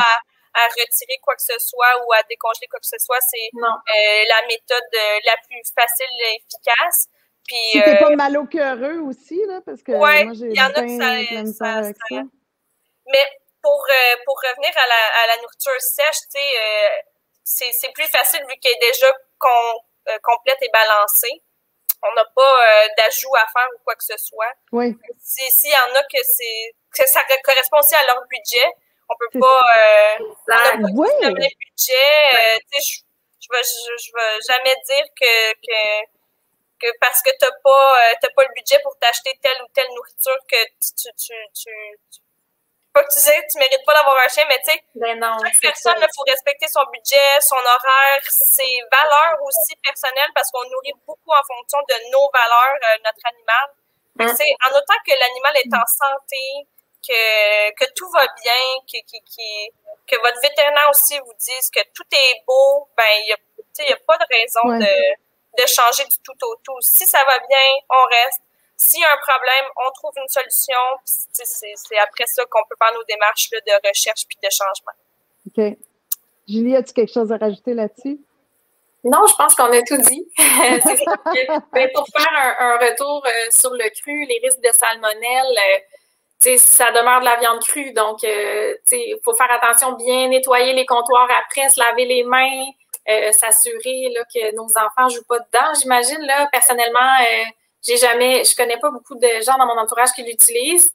à retirer quoi que ce soit ou à décongeler quoi que ce soit. C'est la méthode la plus facile et efficace. Puis, si t'es pas malheureux aussi, là, parce que moi, j'ai il y en a que ça avec ça. Mais pour revenir à la nourriture sèche, tu sais, c'est plus facile vu qu'elle est déjà complète et balancée. On n'a pas d'ajout à faire ou quoi que ce soit. Oui. S'il y en a que ça correspond aussi à leur budget, on peut pas on n'a pas le même budget. Je vais jamais dire que parce que t'as pas le budget pour t'acheter telle ou telle nourriture que pas que tu mérites pas d'avoir un chien, mais tu sais, chaque personne, il faut respecter son budget, son horaire, ses valeurs aussi personnelles, parce qu'on nourrit beaucoup en fonction de nos valeurs, notre animal. En autant que l'animal est en santé, que tout va bien, que votre vétérinaire aussi vous dise que tout est beau, ben, il y a pas de raison de changer du tout au tout. Si ça va bien, on reste. S'il y a un problème, on trouve une solution. C'est après ça qu'on peut faire nos démarches là, de recherche puis de changement. OK. Julie, as-tu quelque chose à rajouter là-dessus? Non, je pense qu'on a tout dit. C'est ça pour faire un retour sur le cru, les risques de salmonelle, ça demeure de la viande crue. Donc, il faut faire attention, bien nettoyer les comptoirs après, se laver les mains, s'assurer là, que nos enfants ne jouent pas dedans. J'imagine, là, personnellement, je connais pas beaucoup de gens dans mon entourage qui l'utilisent.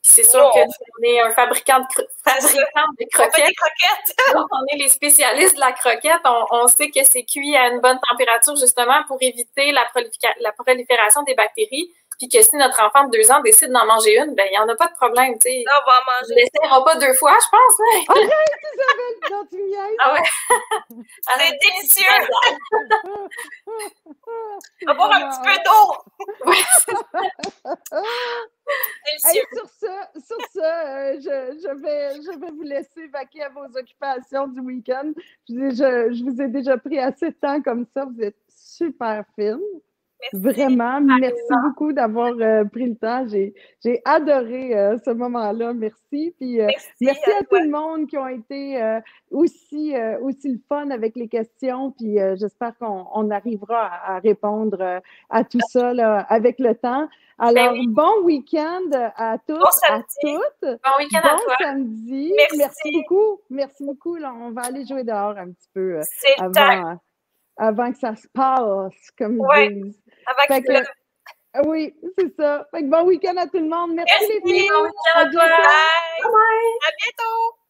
C'est sûr qu'on est un fabricant de croquettes. On fait des croquettes. Donc, on est les spécialistes de la croquette. On sait que c'est cuit à une bonne température, justement, pour éviter la prolifération des bactéries. Puis que si notre enfant de 2 ans décide d'en manger une, ben il n'y en a pas de problème, tu sais. On va en manger. On ne l'essaiera pas 2 fois, je pense. Hein? Arrête, Isabelle, quand tu niaises. Ah ouais. C'est délicieux. On va boire un petit peu d'eau. Hey, sur ça, je vais vous laisser vaquer à vos occupations du week-end. Je vous ai déjà pris assez de temps comme ça. Vous êtes super fine. Merci. Vraiment, merci beaucoup d'avoir pris le temps. J'ai adoré ce moment-là. Merci. Puis merci à tout le monde qui ont été aussi le fun avec les questions. Puis j'espère qu'on arrivera à répondre à tout ça là, avec le temps. Alors, bon week-end à tous, à toutes. Bon week-end à toi. Bon samedi. Merci beaucoup. Merci beaucoup. Là, on va aller jouer dehors un petit peu avant que ça se passe, comme ils disent. Avant qu'il pleuve. Oui, c'est ça. Fait que bon week-end à tout le monde. Merci les filles. Bon week-end à toi. Bye. À bientôt.